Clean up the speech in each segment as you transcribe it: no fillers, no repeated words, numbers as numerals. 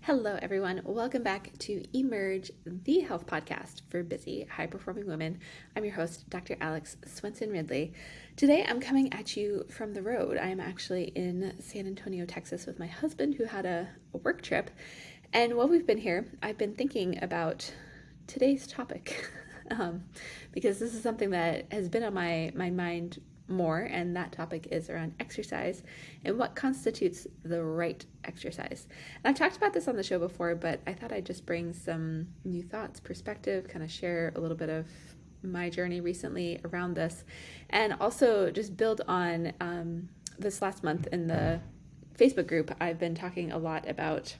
Hello, everyone. Welcome back to Emerge, the health podcast for busy, high performing women. I'm your host, Dr. Alex Swenson Ridley. Today, I'm coming at you from the road. I'm actually in San Antonio, Texas, with my husband, who had a work trip. And while we've been here, I've been thinking about today's topic because this is something that has been on my mind more, and that topic is around exercise and what constitutes the right exercise. And I've talked about this on the show before, but I thought I'd just bring some new thoughts, perspective, kind of share a little bit of my journey recently around this, and also just build on this last month in the Facebook group. I've been talking a lot about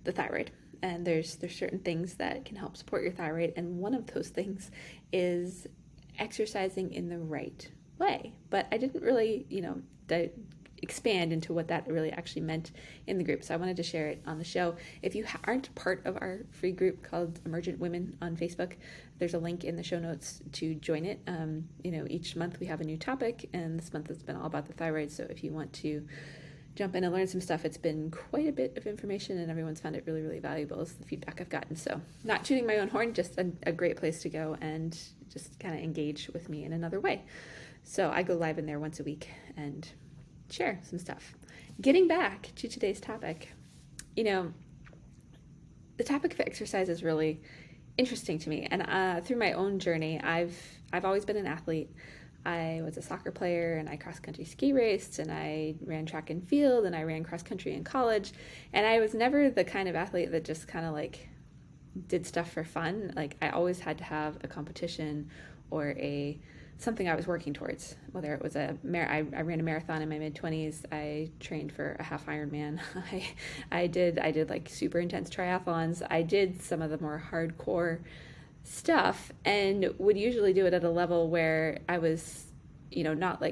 the thyroid, and there's certain things that can help support your thyroid, and one of those things is exercising in the right way. But I didn't really, expand into what that really actually meant in the group. So I wanted to share it on the show. If you aren't part of our free group called Emergent Women on Facebook, there's a link in the show notes to join it. Each month we have a new topic, and this month it's been all about the thyroid. So if you want to jump in and learn some stuff, it's been quite a bit of information, and everyone's found it really, really valuable is the feedback I've gotten. So not tooting my own horn, just a great place to go and just kind of engage with me in another way. So I go live in there once a week and share some stuff. Getting back to today's topic, the topic of exercise is really interesting to me. And through my own journey, I've always been an athlete. I was a soccer player, and I cross-country ski raced, and I ran track and field, and I ran cross-country in college. And I was never the kind of athlete that just kind of did stuff for fun. I always had to have a competition or something I was working towards, whether it was I ran a marathon in my mid-20s. I trained for a half Ironman. I did super intense triathlons. I did some of the more hardcore stuff, and would usually do it at a level where I was, not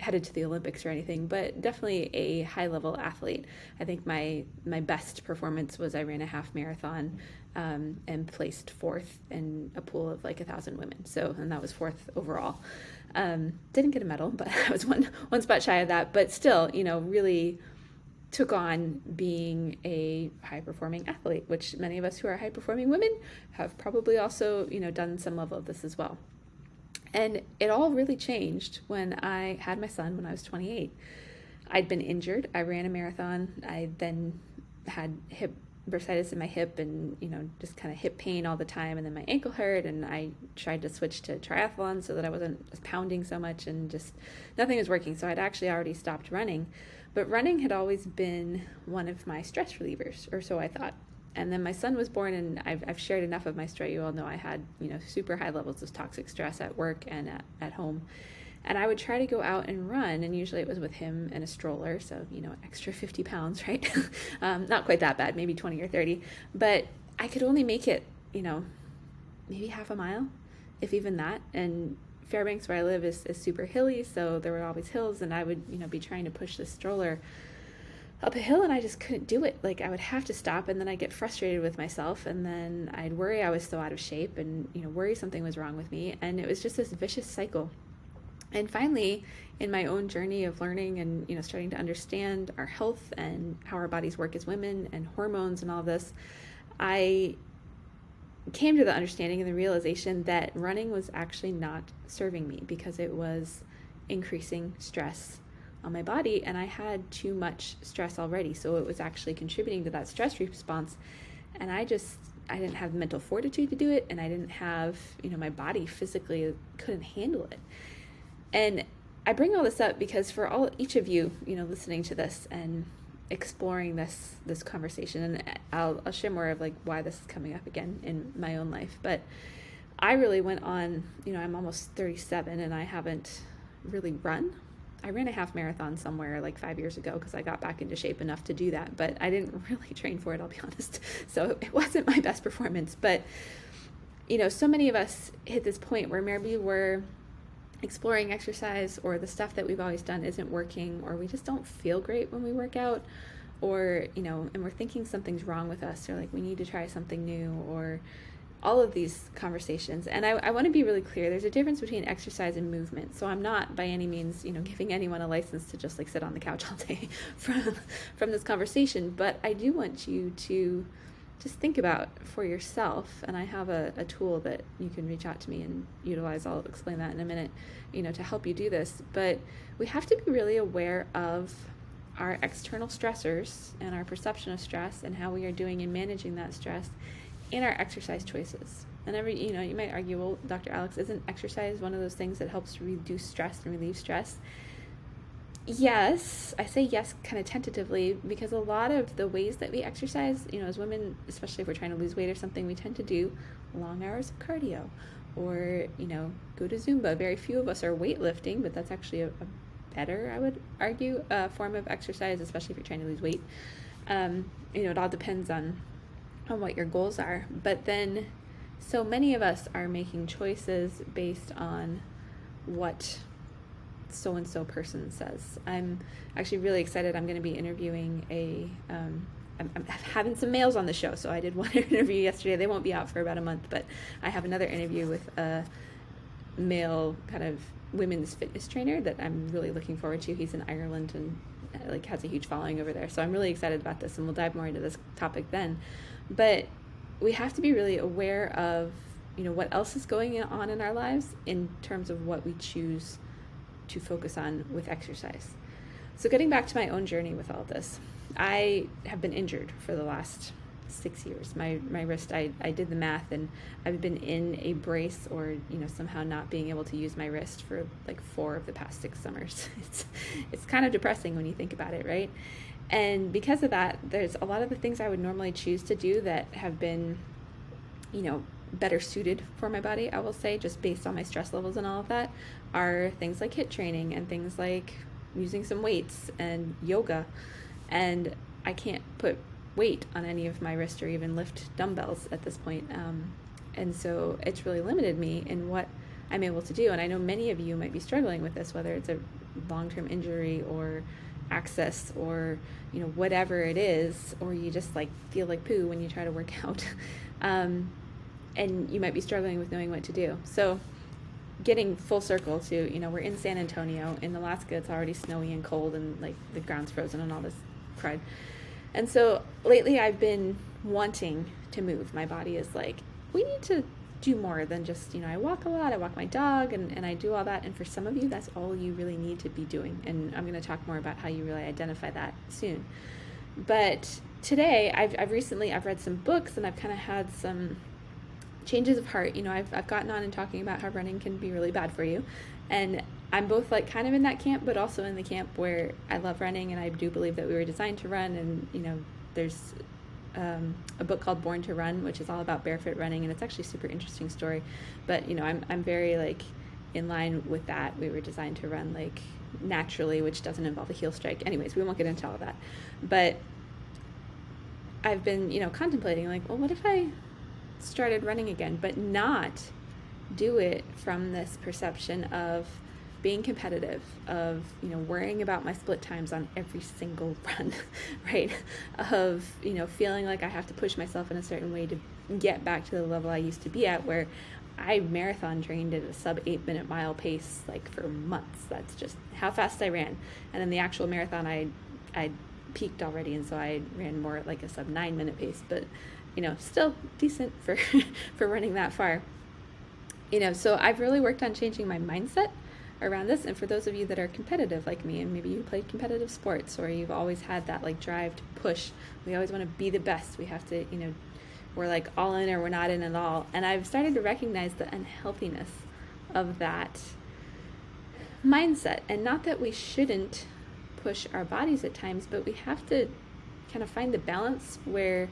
headed to the Olympics or anything, but definitely a high level athlete. I think my best performance was I ran a half marathon and placed fourth in a pool of 1,000 women. And that was fourth overall. Didn't get a medal, but I was one spot shy of that. But still, really took on being a high-performing athlete, which many of us who are high-performing women have probably also, done some level of this as well. And it all really changed when I had my son when I was 28. I'd been injured. I ran a marathon. I then had hip bursitis in my hip and, just kind of hip pain all the time. And then my ankle hurt, and I tried to switch to triathlon so that I wasn't just pounding so much, and just nothing was working. So I'd actually already stopped running. But running had always been one of my stress relievers, or so I thought. And then my son was born, and I've shared enough of my story. You all know I had, super high levels of toxic stress at work and at home. And I would try to go out and run, and usually it was with him in a stroller, so, an extra 50 pounds, right? Not quite that bad, maybe 20 or 30. But I could only make it, maybe half a mile, if even that. And Fairbanks, where I live, is super hilly, so there were always hills, and I would, be trying to push the stroller up a hill, and I just couldn't do it. I would have to stop, and then I'd get frustrated with myself, and then I'd worry I was so out of shape, and, worry something was wrong with me, and it was just this vicious cycle. And finally, in my own journey of learning and, starting to understand our health and how our bodies work as women and hormones and all of this, I came to the understanding and the realization that running was actually not serving me because it was increasing stress on my body, and I had too much stress already. So it was actually contributing to that stress response, and I didn't have the mental fortitude to do it, and I didn't have, my body physically couldn't handle it. And I bring all this up because for each of you, listening to this and exploring this conversation, and I'll share more of why this is coming up again in my own life. But I really went on, I'm almost 37, and I haven't really run. I ran a half marathon somewhere 5 years ago because I got back into shape enough to do that, but I didn't really train for it, I'll be honest. So it wasn't my best performance. But, so many of us hit this point where maybe we're exploring exercise, or the stuff that we've always done isn't working, or we just don't feel great when we work out, or, and we're thinking something's wrong with us, or we need to try something new, or all of these conversations. And I want to be really clear. There's a difference between exercise and movement. So I'm not by any means, giving anyone a license to just like sit on the couch all day from this conversation. But I do want you to just think about for yourself. And I have a tool that you can reach out to me and utilize. I'll explain that in a minute, to help you do this. But we have to be really aware of our external stressors and our perception of stress and how we are doing in managing that stress in our exercise choices. And you might argue, well, Dr. Alex, isn't exercise one of those things that helps reduce stress and relieve stress? Yes, I say yes kind of tentatively, because a lot of the ways that we exercise, as women, especially if we're trying to lose weight or something, we tend to do long hours of cardio or, go to Zumba. Very few of us are weightlifting, but that's actually a better, I would argue, form of exercise, especially if you're trying to lose weight. It all depends on what your goals are. But then so many of us are making choices based on what so-and-so person says. I'm actually really excited. I'm going to be interviewing I'm having some males on the show. So I did one interview yesterday. They won't be out for about a month, but I have another interview with a male kind of women's fitness trainer that I'm really looking forward to. He's in Ireland and has a huge following over there. So I'm really excited about this, and we'll dive more into this topic then. But we have to be really aware of, what else is going on in our lives in terms of what we choose to focus on with exercise. So getting back to my own journey with all this, I have been injured for the last 6 years. My wrist, I did the math, and I've been in a brace or, somehow not being able to use my wrist for like 4 of the past 6 summers. It's kind of depressing when you think about it, right? And because of that, there's a lot of the things I would normally choose to do that have been, better suited for my body, I will say, just based on my stress levels and all of that, are things like HIIT training and things like using some weights and yoga. And I can't put weight on any of my wrist or even lift dumbbells at this point. And so it's really limited me in what I'm able to do. And I know many of you might be struggling with this, whether it's a long-term injury or access or, whatever it is, or you just like feel like poo when you try to work out. And you might be struggling with knowing what to do. So getting full circle to, we're in San Antonio. In Alaska, it's already snowy and cold and like the ground's frozen and all this crud. And so lately I've been wanting to move. My body is like, we need to do more than just, I walk a lot, I walk my dog, and I do all that. And for some of you, that's all you really need to be doing. And I'm going to talk more about how you really identify that soon. But today I've read some books, and I've kind of had some changes of heart. I've gotten on and talking about how running can be really bad for you. And I'm both like kind of in that camp, but also in the camp where I love running, and I do believe that we were designed to run. And, there's a book called Born to Run, which is all about barefoot running, and it's actually a super interesting story. But, I'm very like in line with that. We were designed to run like naturally, which doesn't involve a heel strike. Anyways, we won't get into all of that. But I've been, contemplating like, well, what if I started running again, but not do it from this perception of being competitive, of worrying about my split times on every single run, right? Of feeling like I have to push myself in a certain way to get back to the level I used to be at, where I marathon trained at a sub 8-minute mile pace like for months. That's just how fast I ran. And then the actual marathon, I peaked already, and so I ran more at like a sub 9-minute pace, but still decent for for running that far. So I've really worked on changing my mindset around this. And for those of you that are competitive like me, and maybe you played competitive sports, or you've always had that like drive to push, we always want to be the best. We have to, we're like all in or we're not in at all. And I've started to recognize the unhealthiness of that mindset. And not that we shouldn't push our bodies at times, but we have to kind of find the balance where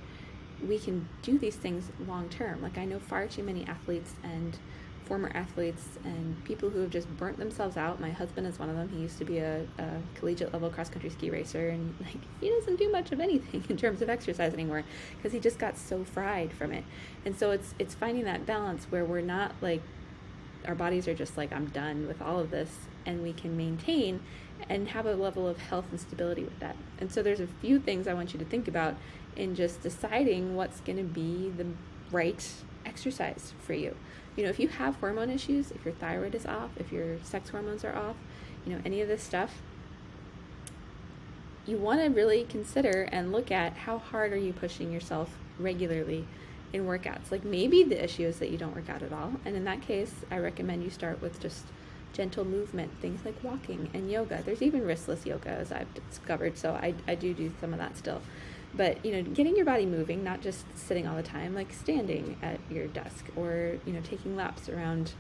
we can do these things long term. Like, I know far too many athletes and former athletes and people who have just burnt themselves out. My husband is one of them. He used to be a collegiate level cross-country ski racer, and like, he doesn't do much of anything in terms of exercise anymore because he just got so fried from it. And so it's finding that balance where we're not like, our bodies are just like, I'm done with all of this, and we can maintain and have a level of health and stability with that. And so there's a few things I want you to think about in just deciding what's going to be the right exercise for you. If you have hormone issues, if your thyroid is off, if your sex hormones are off, any of this stuff, you want to really consider and look at how hard are you pushing yourself regularly in workouts. Like maybe the issue is that you don't work out at all. And in that case, I recommend you start with just gentle movement, things like walking and yoga. There's even wristless yoga, as I've discovered. So I do some of that still. But, getting your body moving, not just sitting all the time, like standing at your desk or, taking laps around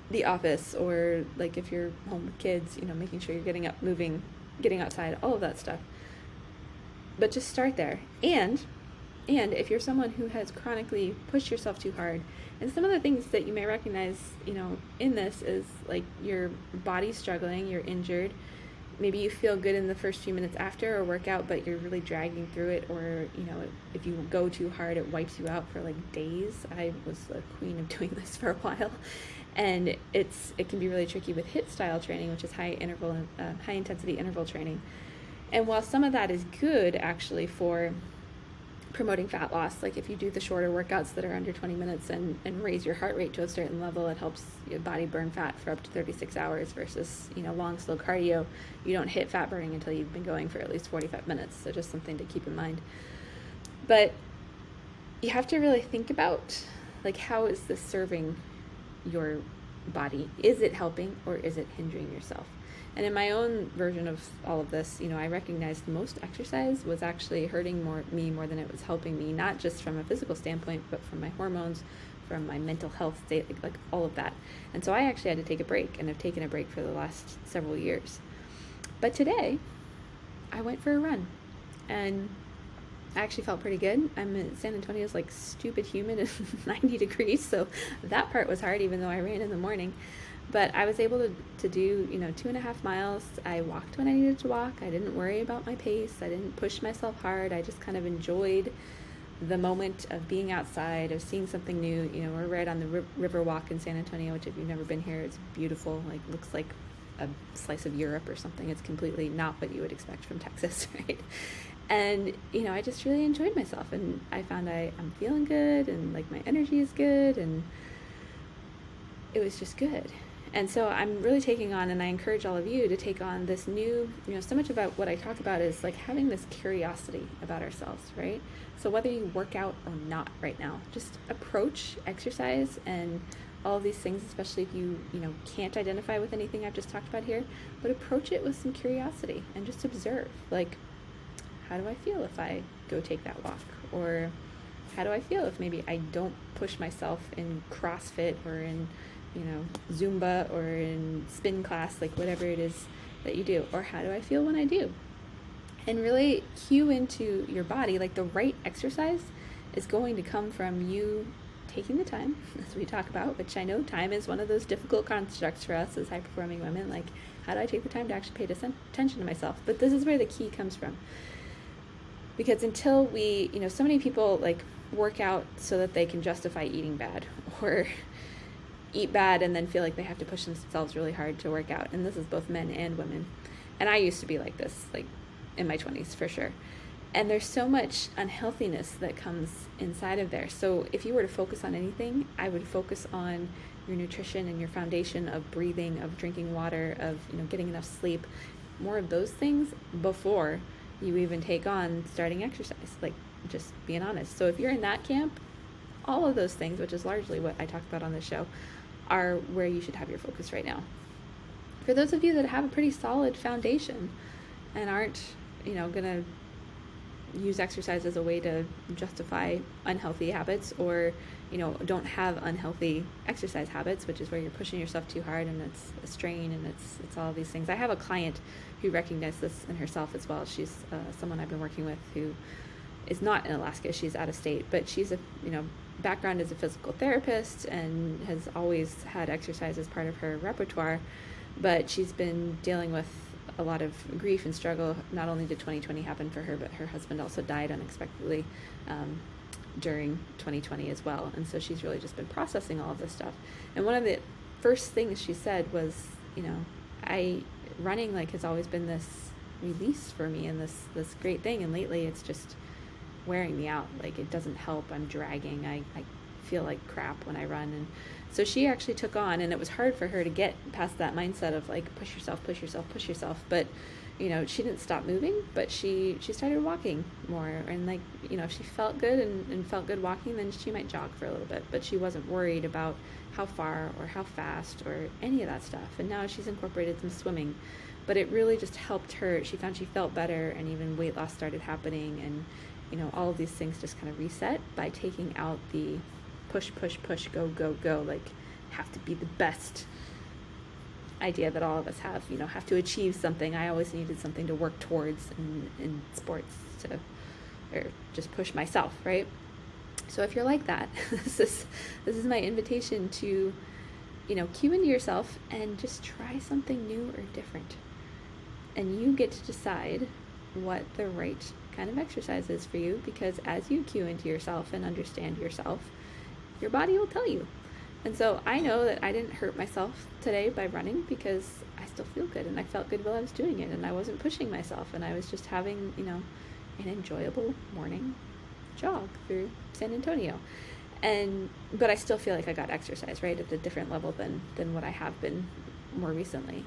the office, or like if you're home with kids, making sure you're getting up, moving, getting outside, all of that stuff. But just start there. And if you're someone who has chronically pushed yourself too hard, and some of the things that you may recognize, in this is like your body's struggling, you're injured, maybe you feel good in the first few minutes after a workout, but you're really dragging through it, or, if you go too hard, it wipes you out for like days. I was the queen of doing this for a while. And it can be really tricky with HIIT style training, which is high intensity interval training. And while some of that is good actually for promoting fat loss, like if you do the shorter workouts that are under 20 minutes and raise your heart rate to a certain level, it helps your body burn fat for up to 36 hours versus, long, slow cardio. You don't hit fat burning until you've been going for at least 45 minutes. So just something to keep in mind. But you have to really think about, like, how is this serving your body? Is it helping or is it hindering yourself? And in my own version of all of this, I recognized most exercise was actually hurting me more than it was helping me, not just from a physical standpoint, but from my hormones, from my mental health state, like all of that. And so I actually had to take a break, and I've taken a break for the last several years. But today, I went for a run, and I actually felt pretty good. I'm in San Antonio's like stupid humid and 90 degrees, so that part was hard, even though I ran in the morning. But I was able to do, 2.5 miles. I walked when I needed to walk. I didn't worry about my pace. I didn't push myself hard. I just kind of enjoyed the moment of being outside, of seeing something new. We're right on the river walk in San Antonio, which if you've never been here, it's beautiful. Like, looks like a slice of Europe or something. It's completely not what you would expect from Texas, right? And, I just really enjoyed myself, and I found I'm feeling good, and like my energy is good, and it was just good. And so I'm really taking on, and I encourage all of you to take on this new, so much about what I talk about is like having this curiosity about ourselves, right? So whether you work out or not right now, just approach exercise and all of these things, especially if you can't identify with anything I've just talked about here, but approach it with some curiosity and just observe, like, how do I feel if I go take that walk? Or how do I feel if maybe I don't push myself in CrossFit or in, Zumba or in spin class, like whatever it is that you do? Or how do I feel when I do? And really cue into your body, like the right exercise is going to come from you taking the time, as we talk about, which I know time is one of those difficult constructs for us as high-performing women. Like, how do I take the time to actually pay attention to myself? But this is where the key comes from. Because until we, so many people like work out so that they can justify eating bad, or eat bad and then feel like they have to push themselves really hard to work out. And this is both men and women. And I used to be like this, like in my 20s for sure. And there's so much unhealthiness that comes inside of there. So if you were to focus on anything, I would focus on your nutrition and your foundation of breathing, of drinking water, of getting enough sleep, more of those things before you even take on starting exercise, like just being honest. So if you're in that camp, all of those things, which is largely what I talked about on this show, are where you should have your focus right now. For those of you that have a pretty solid foundation and aren't, gonna use exercise as a way to justify unhealthy habits, or don't have unhealthy exercise habits, which is where you're pushing yourself too hard and it's a strain and it's all these things. I have a client who recognized this in herself as well. She's someone I've been working with who is not in Alaska. She's out of state, but she's a background as a physical therapist and has always had exercise as part of her repertoire, but she's been dealing with a lot of grief and struggle. Not only did 2020 happen for her, but her husband also died unexpectedly during 2020 as well. And so she's really just been processing all of this stuff. And one of the first things she said was, running like has always been this release for me and this great thing. And lately it's just wearing me out. Like, it doesn't help. I'm dragging. I feel like crap when I run. And so she actually took on, and it was hard for her to get past that mindset of like, push yourself, push yourself, push yourself. But, she didn't stop moving, but she started walking more. And like, if she felt good and felt good walking, then she might jog for a little bit, but she wasn't worried about how far or how fast or any of that stuff. And now she's incorporated some swimming, but it really just helped her. She found she felt better, and even weight loss started happening. And, all of these things just kind of reset by taking out the push, push, push, go, go, go, like have to be the best idea that all of us have to achieve something. I always needed something to work towards in sports or just push myself, right? So if you're like that, this is my invitation to, cue into yourself and just try something new or different. And you get to decide what the right kind of exercise is for you, because as you cue into yourself and understand yourself, your body will tell you. And so I know that I didn't hurt myself today by running, because I still feel good, and I felt good while I was doing it, and I wasn't pushing myself, and I was just having, an enjoyable morning jog through San Antonio. But I still feel like I got exercise, right, at a different level than what I have been more recently.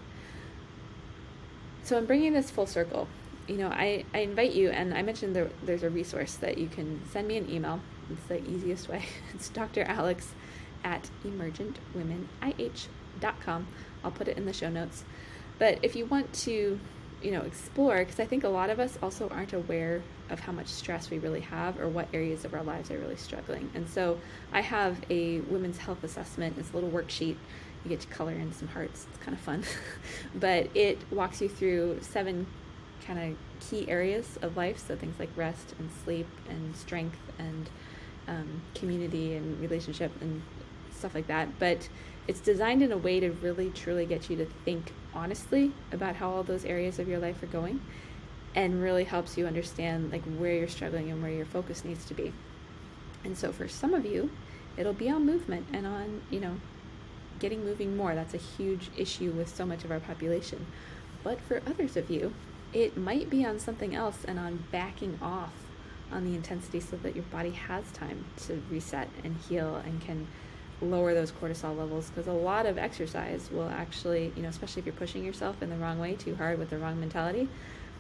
So I'm bringing this full circle. I invite you, and I mentioned there's a resource that you can send me an email. It's the easiest way. It's Dr. Alex at emergentwomenih.com. I'll put it in the show notes. But if you want to, explore, because I think a lot of us also aren't aware of how much stress we really have, or what areas of our lives are really struggling. And so I have a women's health assessment. It's a little worksheet. You get to color in some hearts. It's kind of fun. But it walks you through 7 kind of key areas of life. So things like rest and sleep and strength and community and relationship and stuff like that. But it's designed in a way to really truly get you to think honestly about how all those areas of your life are going, and really helps you understand like where you're struggling and where your focus needs to be. And so for some of you, it'll be on movement and on, getting moving more. That's a huge issue with so much of our population. But for others of you, it might be on something else and on backing off on the intensity so that your body has time to reset and heal and can lower those cortisol levels. Because a lot of exercise will actually, especially if you're pushing yourself in the wrong way, too hard with the wrong mentality,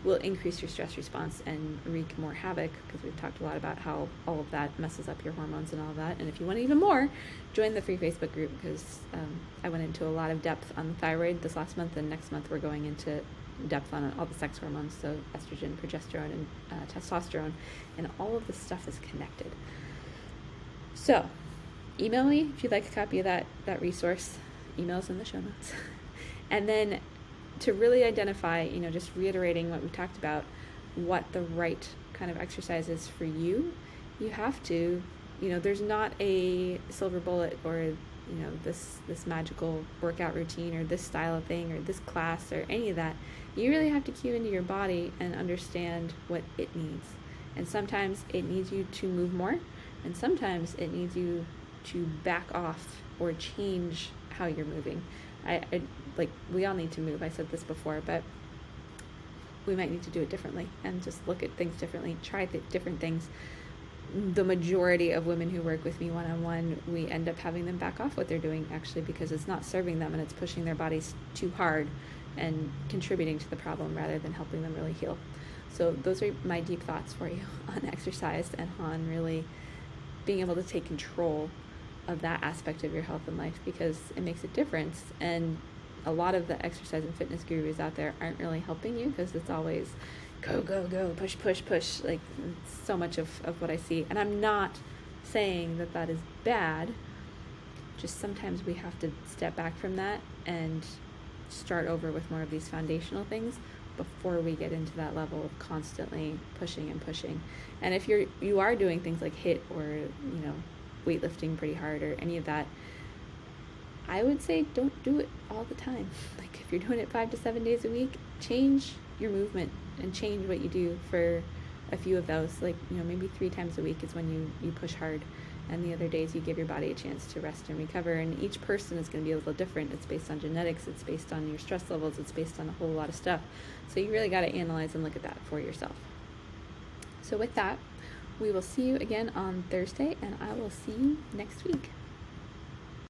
will increase your stress response and wreak more havoc, because we've talked a lot about how all of that messes up your hormones and all of that. And if you want even more, join the free Facebook group, because I went into a lot of depth on the thyroid this last month, and next month we're going into depth on all the sex hormones, so estrogen, progesterone, and testosterone, and all of this stuff is connected. So email me if you'd like a copy of that resource. Email's in the show notes. And then to really identify, just reiterating what we talked about, what the right kind of exercise is for you, you have to, there's not a silver bullet or, this magical workout routine or this style of thing or this class or any of that. You really have to cue into your body and understand what it needs. And sometimes it needs you to move more, and sometimes it needs you to back off or change how you're moving. We all need to move. I said this before, but we might need to do it differently and just look at things differently, try different things. The majority of women who work with me one-on-one, we end up having them back off what they're doing, actually, because it's not serving them and it's pushing their bodies too hard and contributing to the problem rather than helping them really heal. So those are my deep thoughts for you on exercise and on really being able to take control of that aspect of your health and life, because it makes a difference. And a lot of the exercise and fitness gurus out there aren't really helping you, because it's always go, go, go, push, push, push. Like, so much of what I see. And I'm not saying that is bad. Just sometimes we have to step back from that and start over with more of these foundational things before we get into that level of constantly pushing and pushing. And if you are doing things like HIIT or, weightlifting pretty hard or any of that, I would say don't do it all the time. Like, if you're doing it 5 to 7 days a week, change your movement and change what you do for a few of those. Like, maybe 3 times a week is when you push hard, and the other days you give your body a chance to rest and recover. And each person is going to be a little different. It's based on genetics, it's based on your stress levels, it's based on a whole lot of stuff. So you really got to analyze and look at that for yourself. So with that, We will see you again on Thursday, and I will see you next week.